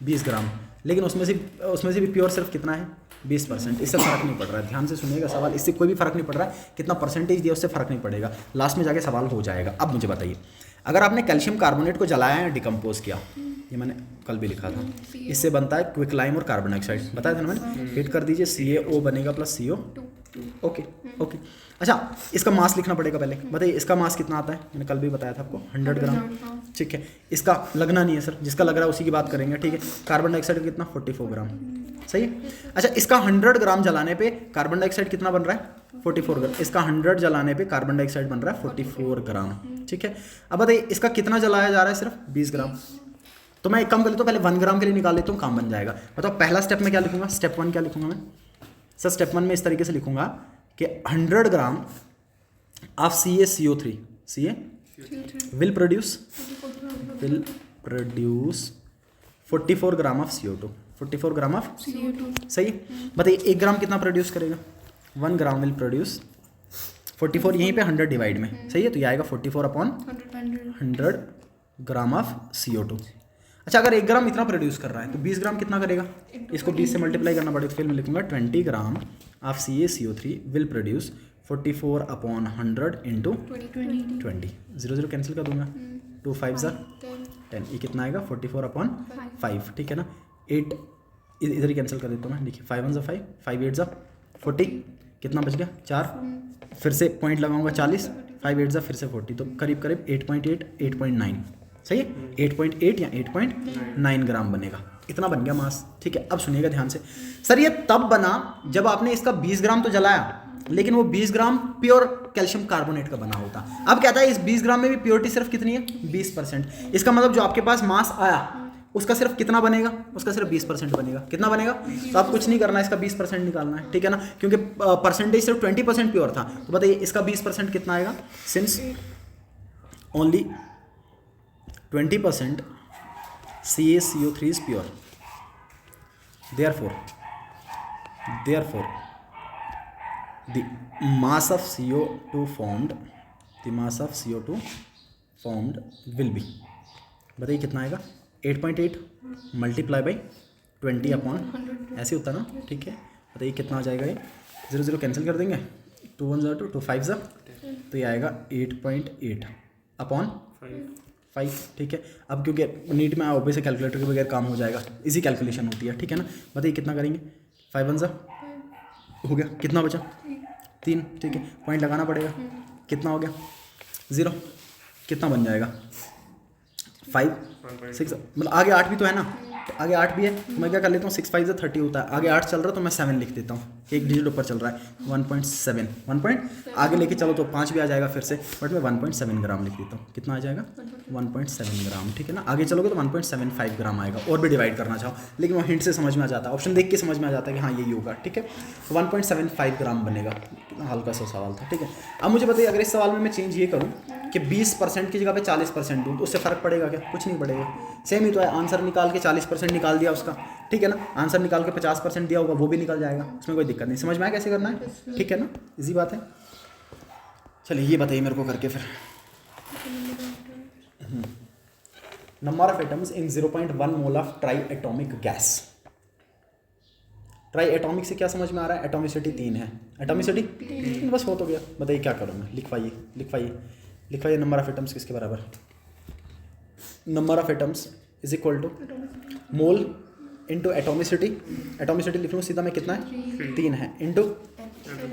20 ग्राम। लेकिन उसमें से भी प्योर सिर्फ कितना है? 20%। इससे फ़र्क नहीं पड़ रहा है, ध्यान से सुनिएगा सवाल। इससे कोई भी फ़र्क नहीं पड़ रहा है, कितना परसेंटेज दिया उससे फ़र्क नहीं पड़ेगा, लास्ट में जाके सवाल हो जाएगा। अब मुझे बताइए अगर आपने कैल्शियम कार्बोनेट को जलाया है, डिकम्पोज किया, ये मैंने कल भी लिखा था, इससे बनता है क्विकलाइम और कार्बन डाइऑक्साइड, बताया था ना मैंने। हिट कर दीजिए, CaO बनेगा प्लस CO। ओके। अच्छा इसका मास लिखना पड़ेगा पहले। बताइए इसका मास कितना आता है? मैंने कल भी बताया था आपको 100 ग्राम, ठीक है। इसका लगना नहीं है सर, जिसका लग रहा है उसी की बात करेंगे, ठीक है। कार्बन डाइऑक्साइड कितना? 44 ग्राम, सही है। अच्छा इसका 100 ग्राम जलाने पे कार्बन डाइऑक्साइड कितना बन रहा है? 44 ग्राम। इसका 100 जलाने पे कार्बन डाइऑक्साइड बन रहा है 44 ग्राम, ठीक है। अब बताइए इसका कितना जलाया जा रहा है? सिर्फ 20 ग्राम। तो मैं एक काम कर लेता हूँ, पहले 1 ग्राम के लिए निकाल लेता हूँ, काम बन जाएगा। बताओ पहला स्टेप में क्या लिखूंगा? स्टेप 1 क्या लिखूंगा मैं? सर स्टेप 1 में इस तरीके से लिखूंगा कि 100 gram of CaCO3 will produce 44 gram of CO2, 44 gram of CO2, सही है। बताइए 1 ग्राम कितना प्रोड्यूस करेगा? 1 ग्राम विल प्रोड्यूस 44, यहीं पे 100 डिवाइड में, सही है। तो ये आएगा 44/100 ग्राम ऑफ CO2। अच्छा अगर 1 ग्राम इतना प्रोड्यूस कर रहा है तो 20 ग्राम कितना करेगा? इसको 20 से मल्टीप्लाई करना पड़ेगा। फिर मैं लिखूंगा 20 gram of CaCO3 will produce 44/100 into 20। 0 cancel कर दूंगा, 2 5 10। ये कितना आएगा? 44/5, ठीक है ना। 8 इधर ही कैंसिल कर देता हूँ मैं। देखिए 5 1 5, 5 8 40, कितना बच गया? 4। फिर से पॉइंट लगाऊंगा 40, 5 8 फिर से 40, तो करीब करीब 8.8 8.9, सही है। 8.8 या 8.9 ग्राम बनेगा। इतना बन गया मास, ठीक है। अब सुनिएगा ध्यान से। सर ये तब बना जब आपने इसका 20 ग्राम तो जलाया, लेकिन वो 20 ग्राम प्योर कैल्शियम कार्बोनेट का बना होता। अब कहता है इस 20 ग्राम में भी प्योरिटी सिर्फ कितनी है? 20%। इसका मतलब जो आपके पास मास आया उसका सिर्फ कितना बनेगा? उसका सिर्फ 20% बनेगा। कितना बनेगा? तो आप कुछ नहीं करना है, इसका 20% निकालना है, ठीक है ना। क्योंकि परसेंटेज सिर्फ 20% प्योर था। तो बताइए इसका 20% कितना आएगा? Since only 20% CaCO3 is pure. Therefore, the mass of CO2 formed will be, बताइए कितना आएगा? 8.8 मल्टीप्लाई बाई 20 अपॉन, ऐसे होता ना, ठीक है। बताइए कितना आ जाएगा ये? 0 0 कैंसिल कर देंगे, 2 1 ज़ा 2 2 5 ज़ा, तो ये आएगा 8.8 अपॉन 5, ठीक है। अब क्योंकि नीट में ऑब्वियस से कैलकुलेटर के बगैर काम हो जाएगा, इजी कैलकुलेशन होती है, ठीक है ना। बताइए कितना करेंगे? 5 1 ज़ा हो गया, कितना बचा? 3, ठीक है। पॉइंट लगाना पड़ेगा, कितना हो गया? 0, कितना बन जाएगा? 5 6, मतलब आगे 8 भी तो है ना, तो आगे 8 भी है, तो मैं क्या कर लेता हूँ 6 5 30 होता है, आगे 8 चल रहा है तो मैं 7 लिख देता हूँ, एक डिजिट ऊपर चल रहा है, 1.7 1 पॉइंट आगे लेके चलो तो 5 भी आ जाएगा फिर से, बट मैं 1.7 ग्राम लिख देता हूँ। कितना आ जाएगा? 1.7 ग्राम, ठीक है ना। आगे चलोगे तो 1.75 ग्राम आएगा, और भी डिवाइड करना चाहो, लेकिन वो हिंट से समझ में आ जाता है, ऑप्शन देख के समझ में आ जाता है कि हाँ यही होगा, ठीक है। 1.75 ग्राम बनेगा। कितना हल्का सा सवाल था, ठीक है। अब मुझे बताइए अगर इस सवाल में मैं चेंज ये करूँ कि 20% की जगह पे 40% दूँ, तो उससे फ़र्क पड़ेगा क्या? कुछ नहीं पड़ेगा, सेम ही तो है। आंसर निकाल के 40% निकाल दिया उसका, ठीक है ना। आंसर निकाल के 50% दिया होगा, वो भी निकल जाएगा, उसमें कोई दिक्कत नहीं। समझ में आया कैसे करना है? ठीक है ना, इजी बात है। चलिए ये बताइए मेरे को करके फिर। Number of atoms in 0.1 mole of try atomic gas. Try atomic से क्या समझ में आ रहा है? एटॉमिसिटी 3 है। एटॉमिसिटी 3 बस हो तो गया। बताइए क्या करूँ मैं? लिखवाइए नंबर ऑफ एटम्स किसके बराबर? Number of atoms is equal to mole into atomicity. Atomicity लिख लूँ सीधा मैं, कितना है? 3 है, इंटू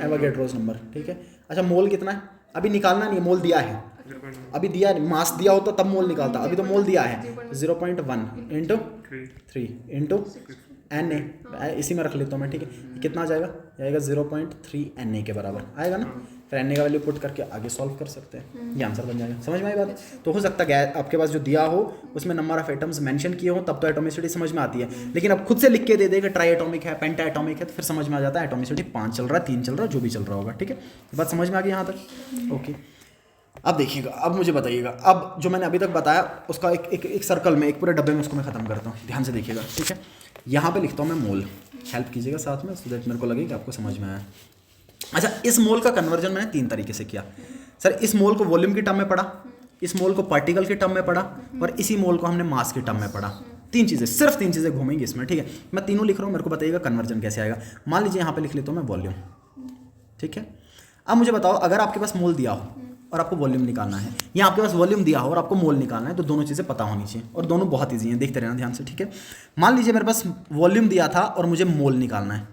एवोगैड्रोस नंबर, ठीक है। अच्छा मोल कितना है? अभी निकालना नहीं है, मोल दिया है, अभी दिया नहीं, मास दिया होता तब मोल निकालता, अभी तो मोल दिया है। 0.1 इंटू 3 इंटू Na, इसी में रख लेता हूँ मैं, ठीक है। कितना आ जाएगा? आएगा 0.3 Na के बराबर आएगा ना। फिर Na का वैल्यू पुट करके आगे सॉल्व कर सकते हैं, ये आंसर बन जाएगा। समझ में आई बात? तो हो सकता है आपके पास जो दिया हो उसमें नंबर ऑफ एटम्स मेंशन किए हो, तब तो एटॉमिसिटी समझ में आती है, लेकिन अब खुद से लिख के दे दे कि ट्राई एटॉमिक है, पेंटा एटॉमिक है, तो फिर समझ में आ जाता है एटॉमिसिटी 5 चल रहा है, 3 चल रहा है, जो भी चल रहा होगा, ठीक है। बात समझ में आ गई यहाँ तक? ओके। अब देखिएगा, अब मुझे बताइएगा, अब जो मैंने अभी तक बताया उसका एक सर्कल में, एक पूरे डब्बे में उसको मैं ख़त्म करता हूँ। ध्यान से देखिएगा, ठीक है। यहाँ पे लिखता हूँ मैं मोल, हेल्प कीजिएगा साथ में, सो दैट मेरे को लगे कि आपको समझ में आया। अच्छा, इस मोल का कन्वर्जन मैंने 3 तरीके से किया। सर इस मोल को वॉल्यूम की टर्म में पढ़ा, इस मोल को पार्टिकल के टर्म में पढ़ा, और इसी मोल को हमने मास के टर्म में पढ़ा। 3 चीज़ें, सिर्फ 3 चीज़ें घूमेंगी इसमें, ठीक है। मैं तीनों लिख रहा हूँ, मेरे को बताइएगा कन्वर्जन कैसे आएगा। मान लीजिए यहाँ पे लिख लेता हूँ मैं वॉल्यूम, ठीक है। अब मुझे बताओ, अगर आपके पास मोल दिया हो और आपको वॉल्यूम निकालना है, या आपके पास वॉल्यूम दिया हो और आपको मोल निकालना है, तो दोनों चीज़ें पता होनी चाहिए, और दोनों बहुत ईजी हैं, देखते रहना ध्यान से, ठीक है। मान लीजिए मेरे पास वॉल्यूम दिया था और मुझे मोल निकालना है,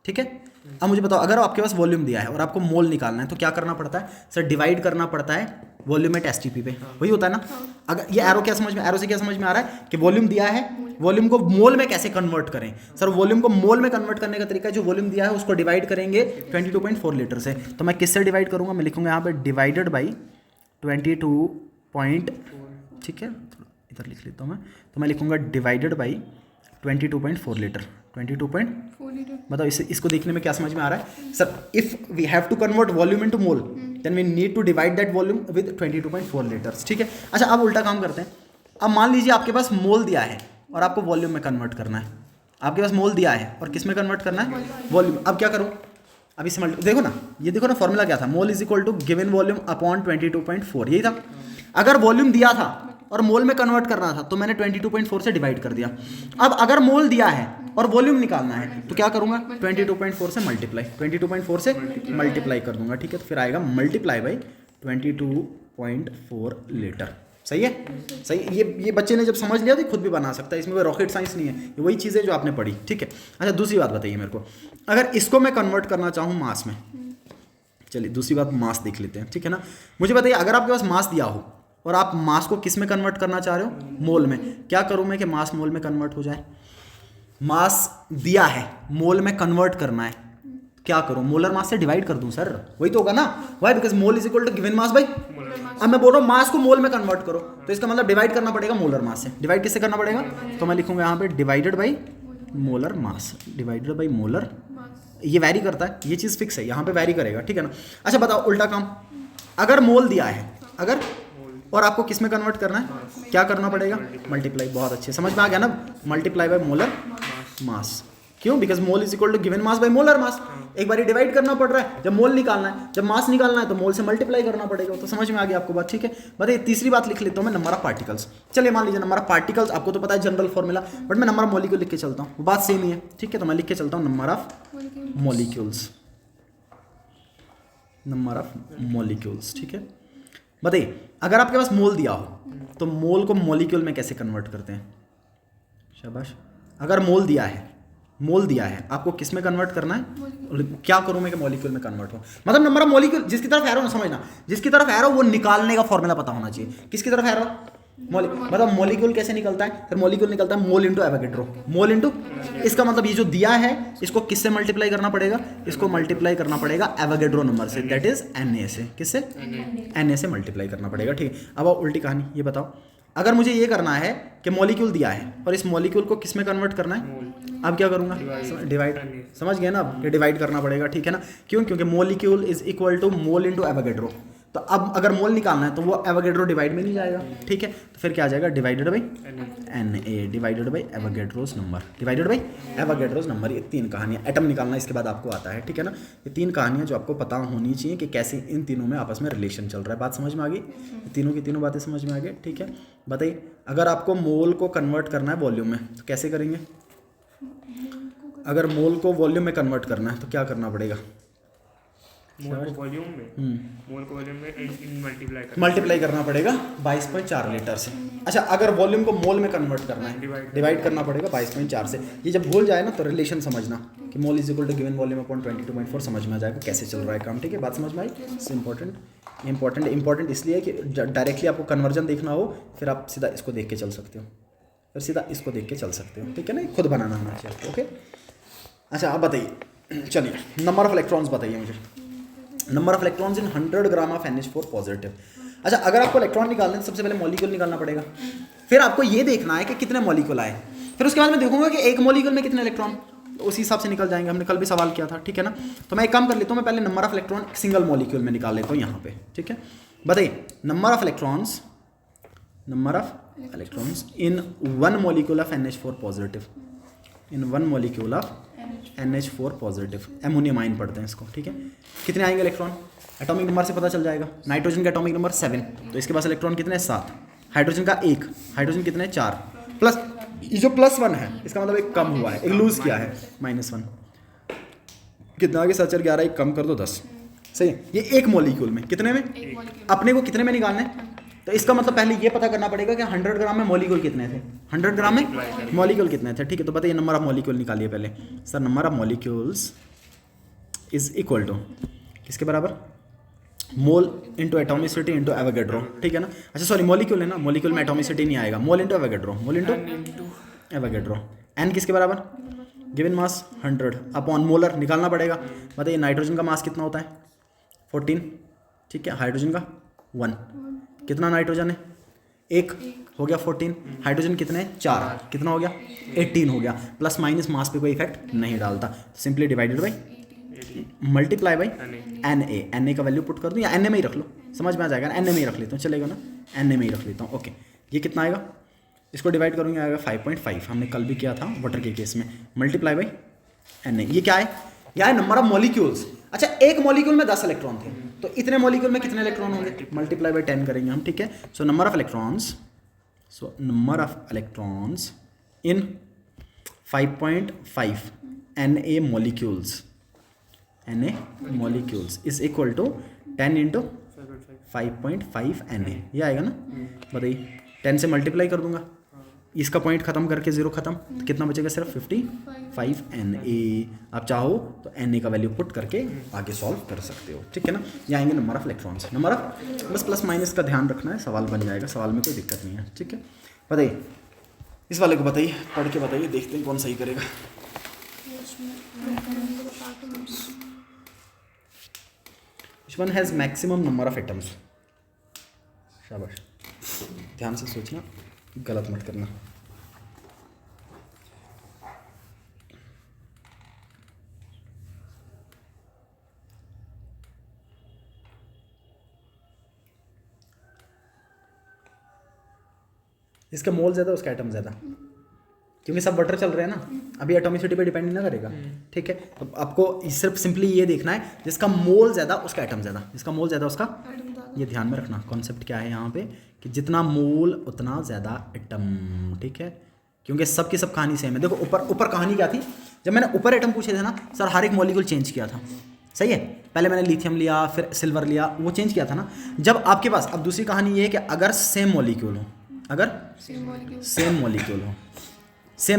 ठीक है। अब मुझे बताओ, अगर आपके पास वॉल्यूम दिया है और आपको मोल निकालना है, तो क्या करना पड़ता है? सर डिवाइड करना पड़ता है वॉल्यूम एट एसटीपी पे, वही होता है ना। अगर ये एरो क्या समझ में, एरो से क्या समझ में आ रहा है कि वॉल्यूम दिया है, वॉल्यूम को मोल में कैसे कन्वर्ट करें? सर वॉल्यूम को मोल में कन्वर्ट करने का तरीका है, जो वॉल्यूम दिया है उसको डिवाइड करेंगे 22.4 लीटर से। तो मैं किससे डिवाइड करूंगा? मैं लिखूंगा यहाँ पे डिवाइडेड बाई 22. ठीक है, इधर लिख लेता हूँ मैं, तो मैं लिखूंगा डिवाइडेड बाई 22.4 लीटर। 22.4 लीटर, बताओ इसको देखने में क्या समझ में आ रहा है? Sir if we have to convert volume into mole, then we need to divide that volume with 22.4 litres, ठीक है। अच्छा, अब उल्टा काम करते हैं। अब मान लीजिए आपके पास मोल दिया है और आपको वॉल्यूम में कन्वर्ट करना है। आपके पास मोल दिया है और किस में कन्वर्ट करना है? वॉल्यूम। अब क्या करूँ? अब इस देखो ना, ये देखो ना, फॉर्मूला क्या था? Mole is equal to given volume upon 22.4, यही था। अगर वॉल्यूम दिया था और मोल में कन्वर्ट करना था, तो मैंने 22.4 से डिवाइड कर दिया। अब अगर मोल दिया है और वॉल्यूम निकालना है, तो क्या करूंगा? 22.4 से मल्टीप्लाई, 22.4 से मल्टीप्लाई कर दूंगा, ठीक है। तो फिर आएगा मल्टीप्लाई बाई 22.4 लीटर। सही है? सही। ये बच्चे ने जब समझ लिया तो खुद भी बना सकता है, इसमें कोई रॉकेट साइंस नहीं है, ये वही चीज़ है जो आपने पढ़ी, ठीक है। अच्छा, दूसरी बात बताइए मेरे को, अगर इसको मैं कन्वर्ट करना चाहूँ मास में, चलिए दूसरी बात मास देख लेते हैं, ठीक है ना। मुझे बताइए, अगर आपके पास मास दिया हो और आप मास को किस में कन्वर्ट करना चाह रहे हो? मोल में। क्या करूँ मैं कि मास मोल में कन्वर्ट हो जाए? मास दिया है, मोल में कन्वर्ट करना है, क्या करूँ? मोलर मास से डिवाइड कर दूं सर, वही तो होगा ना। Why? Because mole is equal to given mass by. अब मैं बोल रहा हूँ मास को मोल में कन्वर्ट करो, तो इसका मतलब डिवाइड करना पड़ेगा मोलर मास से। डिवाइड किससे करना पड़ेगा? तो मैं लिखूंगा यहाँ पे divided by molar mass, divided by molar. ये वैरी करता है, ये चीज़ फिक्स है, यहाँ पे वैरी करेगा, ठीक है ना। अच्छा बताओ, उल्टा काम, अगर मोल दिया है, अगर और आपको किस में कन्वर्ट करना है, क्या करना पड़ेगा, मल्टीप्लाई। बहुत अच्छे, समझ में आ गया ना, मल्टीप्लाई बाय मोलर मास। क्यों, because mole is equal to given mass by molar mass. एक बार डिवाइड करना पड़ रहा है, जब मोल निकालना है, जब मास निकालना है तो मोल से मल्टीप्लाई करना पड़ेगा। तो समझ में आ गया आपको बात, ठीक है। बताइए तीसरी बात लिख लेता हूँ मैं, नंबर ऑफ पार्टिकल्स। चलिए मान लीजिए नंबर ऑफ पार्टिकल्स, आपको तो पता है जनरल फॉर्मूला, बट मैं नंबर ऑफ मॉलिक्यूल लिख के चलता हूँ, बात सेम ही है, ठीक है। तो मैं लिख के चलता हूँ number of molecules, number of molecules, ठीक है। बताइए अगर आपके पास मोल दिया हो तो मोल को मॉलिक्यूल में कैसे कन्वर्ट करते हैं, शाबाश। अगर मोल दिया है, मोल दिया है, आपको किस में कन्वर्ट करना है, क्या करूं मैं कि मॉलिक्यूल में कन्वर्ट हो, मतलब नंबर ऑफ मॉलिक्यूल, जिसकी तरफ एरो ना, समझना, जिसकी तरफ एरो वो निकालने का फॉर्मूला पता होना चाहिए। किसकी तरफ एरो, मतलब मॉलिक्यूल कैसे निकलता है, फिर मॉलिक्यूल निकलता है मोल इंटू एवोगैड्रो, मोल इंटू, इसका मतलब ये जो दिया है इसको किससे मल्टीप्लाई करना पड़ेगा, इसको मल्टीप्लाई करना पड़ेगा एवोगैड्रो नंबर से, दैट इज Na से, किससे, Na से मल्टीप्लाई करना पड़ेगा, ठीक है। अब आओ उल्टी कहानी, ये बताओ अगर मुझे ये करना है कि मॉलिक्यूल दिया है और इस मॉलिक्यूल को किस में कन्वर्ट करना है, अब क्या करूंगा, डिवाइड, समझ गए ना, अब ये डिवाइड करना पड़ेगा, ठीक है ना। क्यों, क्योंकि molecule is equal to mole into Avogadro. तो अब अगर मोल निकालना है तो वो एवोगैड्रो डिवाइड में नहीं जाएगा, ठीक है। तो फिर क्या आ जाएगा, divided by Na divided by Avogadro's number, divided by Avogadro's number. ये तीन कहानियाँ, एटम निकालना इसके बाद आपको आता है, ठीक है ना। ये तीन कहानियाँ जो आपको पता होनी चाहिए कि कैसे इन तीनों में आपस में रिलेशन चल रहा है। बात समझ में आ गई, तीनों की तीनों बातें समझ में आ गई, ठीक है। बताइए अगर आपको मोल को कन्वर्ट करना है वॉल्यूम में तो कैसे करेंगे, अगर मोल को वॉल्यूम में कन्वर्ट करना है तो क्या करना पड़ेगा, मोल को वॉल्यूम में मल्टीप्लाई करना पड़ेगा 22.4 लीटर से। अच्छा अगर वॉल्यूम को मोल में कन्वर्ट करना है, डिवाइड करना पड़ेगा 22.4 से। ये जब भूल जाए ना तो रिलेशन समझना कि mole is equal to given volume upon 22.4, समझ में आ जाएगा कैसे चल रहा है काम, ठीक है। बात समझ में आई, इंपॉर्टेंट इसलिए कि डायरेक्टली आपको कन्वर्जन देखना हो फिर आप सीधा इसको देख के चल सकते हो, फिर सीधा इसको देख के चल सकते हो, ठीक है ना, खुद बनाना होना चाहिए, ओके। अच्छा आप बताइए, चलिए नंबर ऑफ इलेक्ट्रॉन्स बताइए मुझे, number of electrons in 100 gram of NH4 positive. अच्छा अगर आपको इलेक्ट्रॉन निकालना है तो सबसे पहले मॉलिक्यूल निकालना पड़ेगा, फिर आपको ये देखना है कि कितने मॉलिक्यूल आए, फिर उसके बाद मैं देखूंगा कि एक मॉलिक्यूल में कितने इलेक्ट्रॉन, उसी हिसाब से निकल जाएंगे। हमने कल भी सवाल किया था, ठीक है ना। तो मैं एक काम कर लेता हूँ, मैं पहले number of electron single molecule में निकाल लेता हूँ यहाँ पे, ठीक है। बताइए number of electrons in one molecule of NH4 positive, in one molecule of NH4 positive, ammonium ion पढ़ते हैं इसको, ठीक है। कितने आएंगे इलेक्ट्रॉन, एटॉमिक नंबर से पता चल जाएगा। नाइट्रोजन का एटॉमिक नंबर 7, तो इसके पास इलेक्ट्रॉन कितने हैं 7, हाइड्रोजन का 1, हाइड्रोजन कितने 4, प्लस ये जो +1 है इसका मतलब एक कम हुआ है, एक लूज किया है, -1, कितना आगे सचर 11, एक कम कर दो 10, सही है। ये एक मॉलिक्यूल में, कितने में, अपने को कितने में निकालना है, तो इसका मतलब पहले ये पता करना पड़ेगा कि 100 ग्राम में मॉलिक्यूल कितने थे, 100 ग्राम में मॉलिक्यूल कितने थे, ठीक है। तो बताइए नंबर ऑफ मॉलिक्यूल निकालिए पहले। Sir number of molecules is equal to किसके बराबर, mole into atomicity into Avogadro, ठीक है ना। अच्छा सॉरी मॉलिक्यूल है ना, मॉलिक्यूल में एटोमिसिटी नहीं आएगा, mole into Avogadro, mole into Avogadro. N किसके बराबर, गिवन मास 100 अपॉन मोलर निकालना पड़ेगा। बताइए नाइट्रोजन का मास कितना होता है 14, ठीक है, हाइड्रोजन का 1, कितना नाइट्रोजन है 1 हो गया 14, हाइड्रोजन कितने 4, कितना हो गया 18 हो गया, प्लस माइनस मास पे कोई इफेक्ट नहीं डालता, simply divided by multiply by Na का वैल्यू पुट कर दूँ या Na में ही रख लो, समझ में आ जाएगा ना, Na में ही रख लेता हूँ, चलेगा ना, Na में ही रख लेता हूँ, ओके। ये कितना आएगा, इसको डिवाइड करूँगा आएगा 5.5, हमने कल भी किया था वाटर के केस में, मल्टीप्लाई बाई Na। ये क्या है, यह है नंबर ऑफ मॉलिक्यूल्स। अच्छा एक मॉलिक्यूल में 10 इलेक्ट्रॉन थे, तो इतने मॉलिक्यूल में कितने इलेक्ट्रॉन होंगे, मल्टीप्लाई बाई 10 करेंगे हम, ठीक है। So number of electrons in 5.5 Na molecules is equal to 10 into 5.5 Na, ये आएगा ना। बताइए 10 से मल्टीप्लाई कर दूंगा, इसका पॉइंट खत्म करके 0 खत्म, तो कितना बचेगा सिर्फ 55 Na। आप चाहो तो Na का वैल्यू पुट करके आगे सॉल्व कर सकते हो, ठीक है ना। ये आएंगे number of electrons, number of बस प्लस माइनस का ध्यान रखना है, सवाल बन जाएगा, सवाल में कोई दिक्कत नहीं है, ठीक है। बताइए इस वाले को बताइए, पढ़ के बताइए, देखते हैं कौन सही करेगा। Which one has maximum number of atoms? शाबाश, ध्यान से सोचना, गलत मत करना। जिसका मोल ज़्यादा उसका एटम ज़्यादा, क्योंकि सब वाटर चल रहे हैं ना, अभी एटॉमिसिटी पे डिपेंड नहीं ना करेगा। ठीक है, तो आपको सिर्फ सिंपली ये देखना है जिसका मोल ज़्यादा उसका एटम ज़्यादा, जिसका मोल ज़्यादा उसका, ये ध्यान में रखना। कॉन्सेप्ट क्या है यहाँ पे कि जितना मोल उतना ज़्यादा एटम। ठीक है, क्योंकि सब की सब कहानी सेम है। देखो ऊपर कहानी क्या थी, जब मैंने ऊपर एटम पूछे थे ना सर, हर एक मॉलिक्यूल चेंज किया था, सही है। पहले मैंने लिथियम लिया, फिर सिल्वर लिया, वो चेंज किया था ना। जब आपके पास अब दूसरी कहानी ये है कि अगर सेम मॉलिक्यूल हो, अगर सेम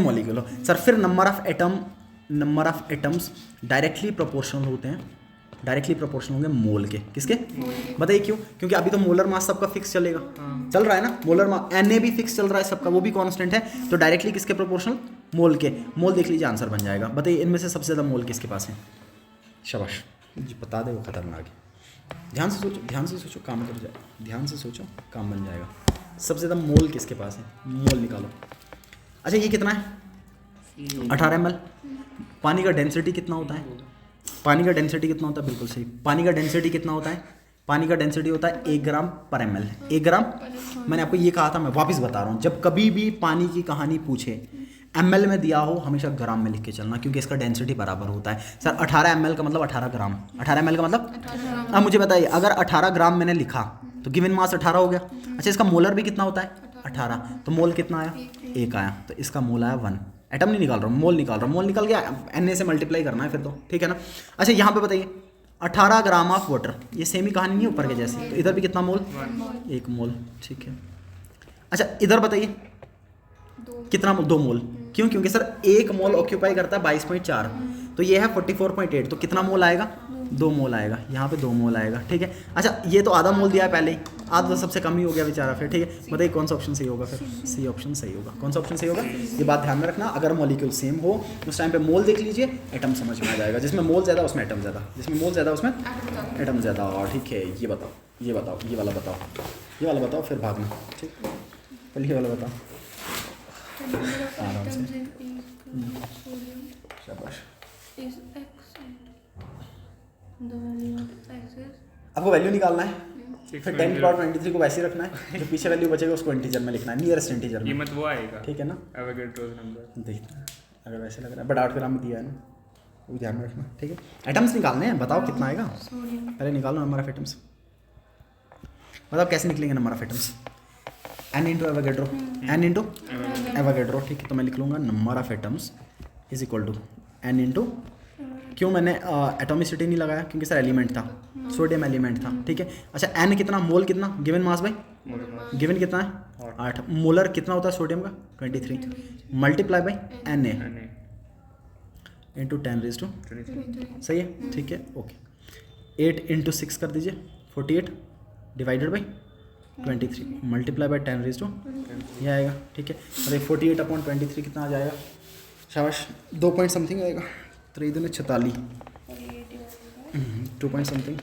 मॉलिक्यूल हो सर, फिर number of atoms directly proportional होते हैं, डायरेक्टली प्रोपोर्शनल होंगे मोल के। किसके? बताइए क्यों? क्योंकि अभी तो मोलर मास सबका फिक्स चलेगा, चल रहा है ना, मोलर मास Na भी फिक्स चल रहा है सबका, वो भी कांस्टेंट है, तो डायरेक्टली किसके प्रोपोर्शनल? मोल के। मोल देख लीजिए, आंसर बन जाएगा। बताइए इनमें से सबसे ज़्यादा मोल किसके पास है? शाबाश जी, बता दे, वो खतरनाक है। ध्यान से सोचो, काम कर जाए, ध्यान से सोचो, काम बन जाएगा। सबसे ज़्यादा मोल किसके पास है? मोल निकालो। अच्छा ये कितना है? 18 ml। पानी का डेंसिटी कितना होता है? बिल्कुल सही। पानी का डेंसिटी कितना होता है? पानी का डेंसिटी होता है 1 ग्राम पर ml। 1 ग्राम, मैंने आपको ये कहा था, मैं वापस बता रहा हूँ, जब कभी भी पानी की कहानी पूछे ml में दिया हो, हमेशा ग्राम में लिख के चलना, क्योंकि इसका डेंसिटी बराबर होता है। सर 18 ml का मतलब 18 ग्राम, 18 ml का मतलब, अब मुझे बताइए अगर 18 ग्राम मैंने लिखा तो गिवन मास 18 हो गया। अच्छा इसका मोलर भी कितना होता है? 18, तो मोल कितना आया? 1 आया, तो इसका मोल आया 1। एटम नहीं निकाल रहा हूँ, मोल निकाल रहा हूँ। मोल निकल गया, Na से मल्टीप्लाई करना है फिर तो, ठीक है ना। अच्छा यहाँ पे बताइए 18 ग्राम ऑफ वाटर, ये सेम ही कहानी नहीं है ऊपर के जैसी, तो इधर भी कितना मोल? 1 मोल। ठीक है, अच्छा इधर बताइए कितना? 2 मोल। क्यों? क्योंकि सर 1 मोल ऑक्यूपाई करता है 22.4, तो ये है 44.8, तो कितना मोल आएगा? 2 मोल आएगा, यहाँ पे 2 मोल आएगा। ठीक है, अच्छा ये तो आधा मोल दिया है पहले ही, आधा तो सबसे कम ही हो गया बेचारा फिर। ठीक है, बताइए कौन सा ऑप्शन सही होगा फिर? सी ऑप्शन सही होगा। कौन सा ऑप्शन सही होगा? ये बात ध्यान में रखना, अगर मॉलिक्यूल सेम हो उस टाइम पे मोल देख लीजिए, एटम समझ में आ जाएगा। जिसमें मोल ज़्यादा उसमें एटम ज़्यादा, जिसमें मोल ज़्यादा उसमें एटम ज़्यादा। और ठीक है, ये बताओ, ये वाला बताओ, फिर भागना। ठीक, पहले ये वाला बताओ आराम से। शाबाश। आपको वैल्यू निकालना है, फिर 10 की पावर 23 को वैसे ही रखना है, जो पीछे वैल्यू बचेगा उसको इंटीजर में लिखना है, नियरेस्ट इंटीजर में। ये मत वो आएगा, ठीक है ना, एवोगैड्रो नंबर देखना अगर वैसे लग रहा है, बट 8 ग्राम में दिया है ना, वो ध्यान में रखना। ठीक है, एटम्स निकालने हैं, बताओ कितना आएगा? पहले निकालो नंबर ऑफ एटम्स, बताओ कैसे निकलेंगे number of atoms? n into Avogadro, n into Avogadro. ठीक है, तो मैं लिख लूँगा number of atoms is equal to n into, क्यों मैंने एटॉमिसिटी नहीं लगाया? क्योंकि सर एलिमेंट था, सोडियम एलिमेंट था। ठीक है, अच्छा n कितना, मोल कितना, गिवन मास भाई, गिवन कितना है? 8। मोलर कितना होता है सोडियम का? 23, मल्टीप्लाई बाई Na इंटू 10⁻²। सही है, ठीक है, ओके। 8 इंटू 6 कर दीजिए, 48 डिवाइडेड बाई 23 मल्टीप्लाई बाई 10⁻², ये आएगा। ठीक है, अरे 48/23 कितना आ जाएगा? शाबाश, 2 पॉइंट समथिंग आएगा, 3 दूनी 46, 2 पॉइंट समथिंग,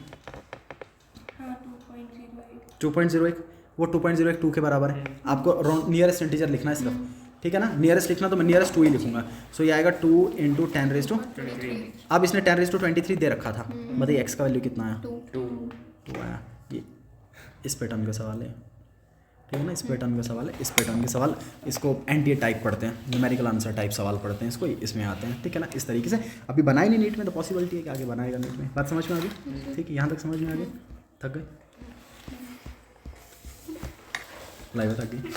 2.01, वो 2.01 2 के बराबर है। आपको नियरेस्ट इंटीजर लिखना है सिर्फ, ठीक है ना, नियरेस्ट लिखना, तो मैं नियरेस्ट 2 ही लिखूंगा। सो ये आएगा 2 इंटू 10⁻²। अब इसने 10⁻23 दे रखा था, बताइए एक्स का वैल्यू कितना आया? 2 आया। ये इस पैटर्न का सवाल है, ठीक है ना, इस पैटर्न का सवाल है, इस पैटर्न के सवाल, इसको एनटीए टाइप पढ़ते हैं, न्यूमेरिकल आंसर टाइप सवाल पढ़ते हैं, इसको इसमें आते हैं। ठीक है ना, इस तरीके से अभी बनाए नहीं नीट में, तो पॉसिबिलिटी है कि आगे बनाएगा नीट में। बात समझ में आ गई? ठीक है, यहाँ तक समझ में आ गई? थक गए? लाइव थक गई?